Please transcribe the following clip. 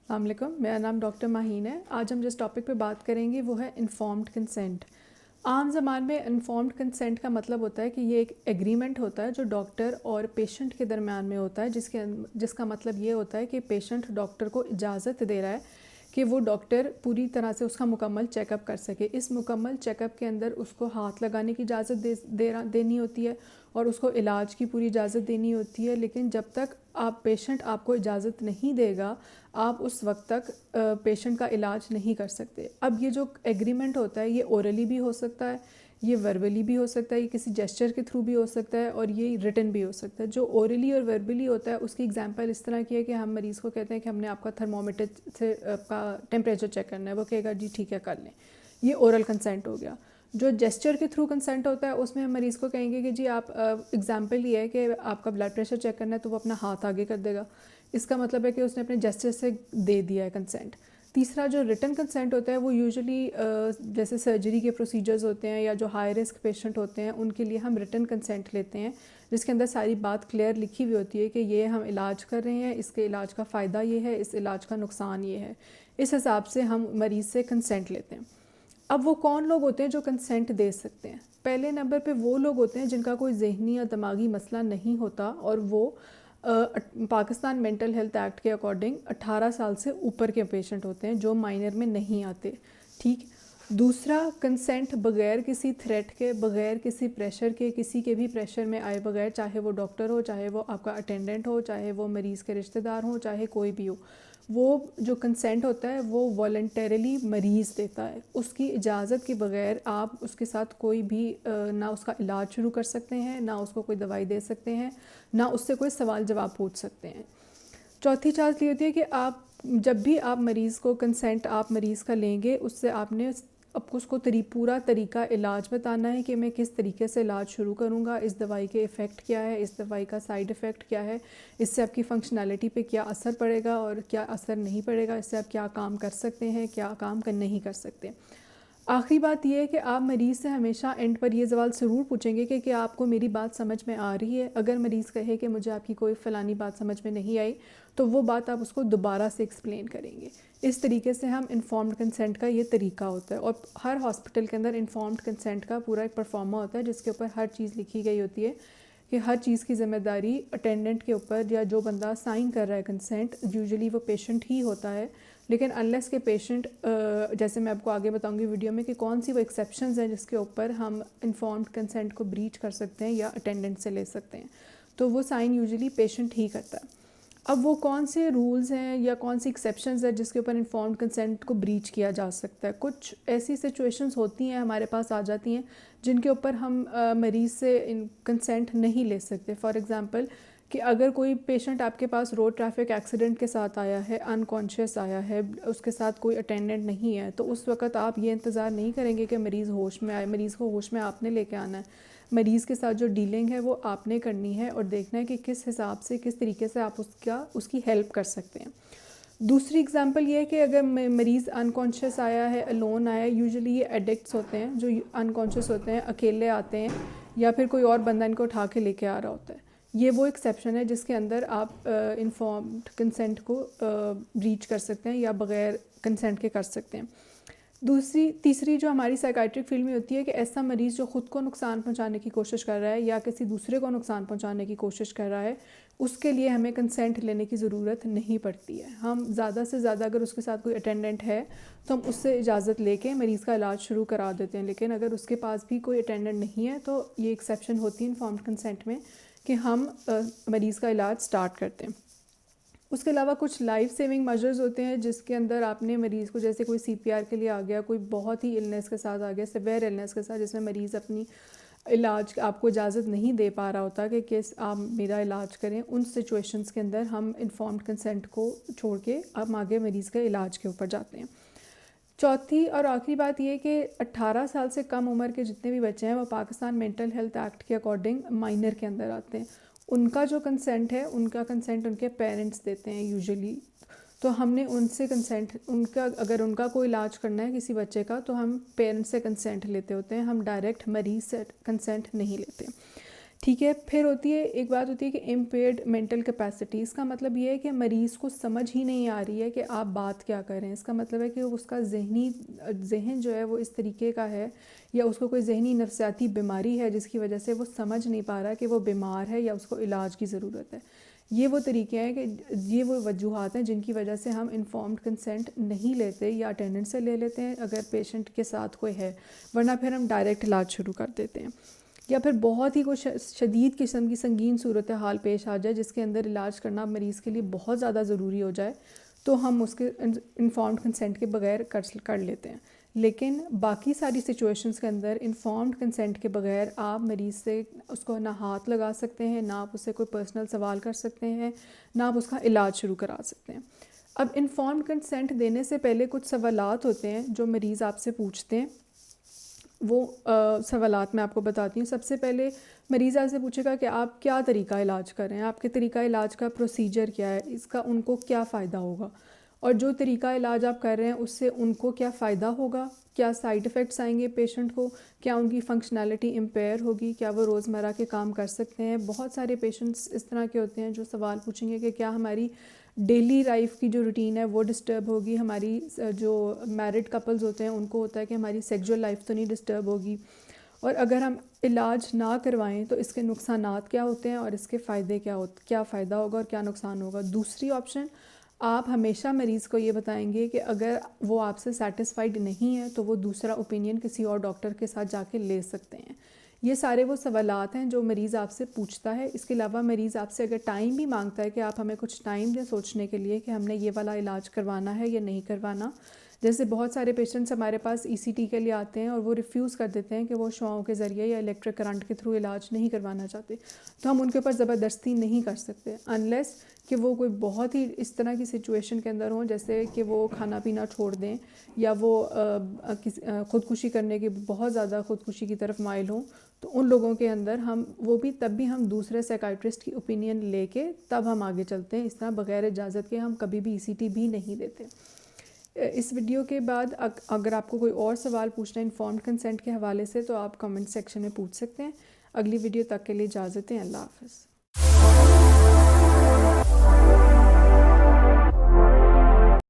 अस्सलाम वालेकुम, मेरा नाम डॉक्टर माहीन है। आज हम जिस टॉपिक पे बात करेंगे वो है इन्फॉर्म्ड कंसेंट। आम ज़बान में इन्फॉर्म्ड कंसेंट का मतलब होता है कि ये एक एग्रीमेंट होता है जो डॉक्टर और पेशेंट के दरमियान में होता है, जिसका मतलब ये होता है कि पेशेंट डॉक्टर को इजाज़त दे रहा है कि वो डॉक्टर पूरी तरह से उसका मुकम्मल चेकअप कर सके। इस मुकम्मल चेकअप के अंदर उसको हाथ लगाने की इजाज़त देनी होती है और उसको इलाज की पूरी इजाज़त देनी होती है। लेकिन जब तक पेशेंट आपको इजाज़त नहीं देगा, आप उस वक्त तक पेशेंट का इलाज नहीं कर सकते। अब ये जो एग्रीमेंट होता है ये ओरली भी हो सकता है, ये वर्बली भी हो सकता है, ये किसी जेस्चर के थ्रू भी हो सकता है और ये रिटन भी हो सकता है। जो ओरली और वर्बली होता है उसकी एग्जांपल इस तरह की है कि हम मरीज़ को कहते हैं कि हमने आपका थर्मोमीटर से आपका टेम्परेचर चेक करना है, वो कहेगा जी ठीक है कर लें, ये ओरल कंसेंट हो गया। जो जेस्चर के थ्रू कंसेंट होता है उसमें हम मरीज़ को कहेंगे कि जी आप एग्जांपल ये है कि आपका ब्लड प्रेशर चेक करना है तो वो अपना हाथ आगे कर देगा, इसका मतलब है कि उसने अपने जेस्चर से दे दिया है कंसेंट। तीसरा जो रिटन कंसेंट होता है वो यूजुअली जैसे सर्जरी के प्रोसीजर्स होते हैं या जो हाई रिस्क पेशेंट होते हैं उनके लिए हम रिटन कंसेंट लेते हैं, जिसके अंदर सारी बात क्लियर लिखी हुई होती है कि ये हम इलाज कर रहे हैं, इसके इलाज का फ़ायदा ये है, इस इलाज का नुकसान ये है। इस हिसाब से हम मरीज़ से कंसेंट लेते हैं। अब वो कौन लोग होते हैं जो कंसेंट दे सकते हैं? पहले नंबर पे वो लोग होते हैं जिनका कोई ज़हनी या दिमागी मसला नहीं होता और वो पाकिस्तान मेंटल हेल्थ एक्ट के अकॉर्डिंग 18 साल से ऊपर के पेशेंट होते हैं जो माइनर में नहीं आते। ठीक। दूसरा, कंसेंट बग़ैर किसी थ्रेट के, बग़ैर किसी प्रेशर के, किसी के भी प्रेशर में आए बग़ैर, चाहे वो डॉक्टर हो, चाहे वो आपका अटेंडेंट हो, चाहे वो मरीज़ के रिश्तेदार हो, चाहे कोई भी हो, वो जो कंसेंट होता है वो वॉलंटरली मरीज़ देता है। उसकी इजाज़त के बग़ैर आप उसके साथ कोई भी ना उसका इलाज शुरू कर सकते हैं, ना उसको कोई दवाई दे सकते हैं, ना उससे कोई सवाल जवाब पूछ सकते हैं। चौथी चार्ज ये होती है कि आप जब भी आप मरीज़ को कंसेंट आप मरीज़ का लेंगे, उससे आपने आपको उसको पूरा तरीका इलाज बताना है कि मैं किस तरीके से इलाज शुरू करूँगा, इस दवाई के इफ़ेक्ट क्या है, इस दवाई का साइड इफ़ेक्ट क्या है, इससे आपकी फ़ंक्शनैलिटी पे क्या असर पड़ेगा और क्या असर नहीं पड़ेगा, इससे आप क्या काम कर सकते हैं, क्या काम नहीं कर सकते। आखिरी बात ये है कि आप मरीज़ से हमेशा एंड पर ये सवाल ज़रूर पूछेंगे कि क्या आपको मेरी बात समझ में आ रही है। अगर मरीज़ कहे कि मुझे आपकी कोई फ़लानी बात समझ में नहीं आई, तो वो बात आप उसको दोबारा से एक्सप्लेन करेंगे। इस तरीके से हम इन्फॉर्म्ड कंसेंट का ये तरीका होता है और हर हॉस्पिटल के अंदर इन्फॉर्म्ड कंसेंट का पूरा एक परफॉर्मा होता है जिसके ऊपर हर चीज़ लिखी गई होती है कि हर चीज़ की ज़िम्मेदारी अटेंडेंट के ऊपर या जो बंदा साइन कर रहा है कंसेंट, यूजुअली वो पेशेंट ही होता है। लेकिन अनलेस के पेशेंट, जैसे मैं आपको आगे बताऊंगी वीडियो में कि कौन सी वो एक्सेप्शंस हैं जिसके ऊपर हम इन्फॉर्म्ड कंसेंट को ब्रीच कर सकते हैं या अटेंडेंट से ले सकते हैं, तो वो साइन यूजुअली पेशेंट ही करता है। अब वो कौन से रूल्स हैं या कौन सी एक्सेप्शंस है जिसके ऊपर इन्फॉर्म्ड कंसेंट को ब्रीच किया जा सकता है? कुछ ऐसी सिचुएशंस होती हैं, हमारे पास आ जाती हैं, जिनके ऊपर हम मरीज़ से कंसेंट नहीं ले सकते। फॉर एग्ज़ाम्पल कि अगर कोई पेशेंट आपके पास रोड ट्रैफिक एक्सीडेंट के साथ आया है, अनकॉन्शियस आया है, उसके साथ कोई अटेंडेंट नहीं है, तो उस वक़्त आप ये इंतज़ार नहीं करेंगे कि मरीज़ होश में आए। मरीज़ को होश में आपने लेके आना है। मरीज़ के साथ जो डीलिंग है वो आपने करनी है और देखना है कि किस हिसाब से, किस तरीके से आप उसकी हेल्प कर सकते हैं। दूसरी एग्जांपल ये है कि अगर मरीज़ अनकॉन्शियस आया है, अलोन आया है, यूजुअली ये एडिक्ट्स होते हैं जो अनकॉन्शियस होते हैं, अकेले आते हैं या फिर कोई और बंदा इनको उठा के लेके आ रहा होता है। ये वो एक्सेप्शन है जिसके अंदर आप इन्फॉर्म्ड कंसेंट को ब्रीच कर सकते हैं या बग़ैर कंसेंट के कर सकते हैं। तीसरी जो हमारी साइकाइट्रिक फील्ड में होती है कि ऐसा मरीज़ जो ख़ुद को नुकसान पहुंचाने की कोशिश कर रहा है या किसी दूसरे को नुकसान पहुंचाने की कोशिश कर रहा है, उसके लिए हमें कंसेंट लेने की ज़रूरत नहीं पड़ती है। हम ज़्यादा से ज़्यादा अगर उसके साथ कोई अटेंडेंट है तो हम उससे इजाज़त लेके मरीज़ का इलाज शुरू करा देते हैं। लेकिन अगर उसके पास भी कोई अटेंडेंट नहीं है तो ये एक्सेप्शन होती है इन्फॉर्म्ड कंसेंट में कि हम मरीज़ का इलाज स्टार्ट करते हैं। उसके अलावा कुछ लाइफ सेविंग मेजर्स होते हैं जिसके अंदर आपने मरीज़ को, जैसे कोई सीपीआर के लिए आ गया, कोई बहुत ही इलनेस के साथ आ गया, सिवियर इलनेस के साथ, जिसमें मरीज़ अपनी इलाज आपको इजाज़त नहीं दे पा रहा होता कि किस आप मेरा इलाज करें, उन सिचुएशंस के अंदर हम इन्फॉर्म्ड कंसेंट को छोड़ के हम आगे मरीज़ के इलाज के ऊपर जाते हैं। चौथी और आखिरी बात ये कि 18 साल से कम उम्र के जितने भी बच्चे हैं वो पाकिस्तान मेंटल हेल्थ एक्ट के अकॉर्डिंग माइनर के अंदर आते हैं। उनका जो कंसेंट है, उनका कंसेंट उनके पेरेंट्स देते हैं यूजुअली। तो हमने उनसे कंसेंट, अगर उनका कोई इलाज करना है किसी बच्चे का तो हम पेरेंट्स से कंसेंट लेते होते हैं, हम डायरेक्ट मरीज़ से कंसेंट नहीं लेते। ठीक है। फिर होती है एक बात होती है कि इम्पेयर्ड मेंटल कैपेसिटी। इसका मतलब ये है कि मरीज़ को समझ ही नहीं आ रही है कि आप बात क्या कर रहे हैं। इसका मतलब है कि उसका जहन जो है वो इस तरीके का है, या उसको कोई जहनी नफसियाती बीमारी है जिसकी वजह से वो समझ नहीं पा रहा कि वो बीमार है या उसको इलाज की ज़रूरत है। ये वो तरीके हैं कि ये वो वजूहात हैं जिनकी वजह से हम इन्फॉर्म्ड कंसेंट नहीं लेते, या अटेंडेंट से ले लेते हैं अगर पेशेंट के साथ कोई है, वरना फिर हम डायरेक्ट इलाज शुरू कर देते हैं। या फिर बहुत ही कोई शदीद किस्म की संगीन सूरत हाल पेश आ जाए जिसके अंदर इलाज करना मरीज़ के लिए बहुत ज़्यादा ज़रूरी हो जाए, तो हम उसके इन्फॉर्म्ड कंसेंट के बगैर कर लेते हैं। लेकिन बाकी सारी सिचुएशंस के अंदर इन्फॉर्म्ड कंसेंट के बगैर आप मरीज़ से उसको ना हाथ लगा सकते हैं, ना आप उससे कोई पर्सनल सवाल कर सकते हैं, ना आप उसका इलाज शुरू करा सकते हैं। अब इन्फॉर्म्ड कंसेंट देने से पहले कुछ सवालात होते हैं जो मरीज़ आपसे पूछते हैं। वो सवालात मैं आपको बताती हूँ। सबसे पहले मरीज़ आपसे पूछेगा कि आप क्या तरीका इलाज कर रहे हैं, आपके तरीका इलाज का प्रोसीजर क्या है, इसका उनको क्या फ़ायदा होगा, और जो तरीका इलाज आप कर रहे हैं उससे उनको क्या फ़ायदा होगा, क्या साइड इफ़ेक्ट्स आएंगे पेशेंट को, क्या उनकी फंक्शनैलिटी इम्पेयर होगी, क्या वो रोज़मर्रा के काम कर सकते हैं। बहुत सारे पेशेंट्स इस तरह के होते हैं जो सवाल पूछेंगे कि क्या हमारी डेली लाइफ की जो रूटीन है वो डिस्टर्ब होगी, हमारी जो मैरिड कपल्स होते हैं उनको होता है कि हमारी सेक्सुअल लाइफ तो नहीं डिस्टर्ब होगी, और अगर हम इलाज ना करवाएं तो इसके नुकसानात क्या होते हैं और इसके फ़ायदे क्या फ़ायदा होगा और क्या नुकसान होगा। दूसरी ऑप्शन, आप हमेशा मरीज़ को ये बताएंगे कि अगर वो आपसे सेटिस्फाइड नहीं है तो वो दूसरा ओपिनियन किसी और डॉक्टर के साथ जाके ले सकते हैं। ये सारे वो सवालात हैं जो मरीज़ आपसे पूछता है। इसके अलावा मरीज़ आपसे अगर टाइम भी मांगता है कि आप हमें कुछ टाइम दें सोचने के लिए कि हमने ये वाला इलाज करवाना है या नहीं करवाना। जैसे बहुत सारे पेशेंट्स हमारे पास ECT के लिए आते हैं और वो रिफ्यूज़ कर देते हैं कि वो शुआओं के ज़रिए या इलेक्ट्रिक करंट के थ्रू इलाज नहीं करवाना चाहते, तो हम उनके ऊपर ज़बरदस्ती नहीं कर सकते अनलेस कि वो कोई बहुत ही इस तरह की सिचुएशन के अंदर हों, जैसे कि वो खाना पीना छोड़ दें या वो ख़ुदकुशी करने की बहुत ज़्यादा ख़ुदकुशी की तरफ माइल हों। तो उन लोगों के अंदर तब भी हम दूसरे साइकाइट्रिस्ट की ओपिनियन लेके तब हम आगे चलते हैं। इस तरह बग़ैर इजाज़त के हम कभी भी ECT भी नहीं देते। इस वीडियो के बाद अगर आपको कोई और सवाल पूछना है इन्फॉर्म्ड कंसेंट के हवाले से तो आप कमेंट सेक्शन में पूछ सकते हैं। अगली वीडियो तक के लिए इजाज़त दें। अल्लाह हाफ़िज़।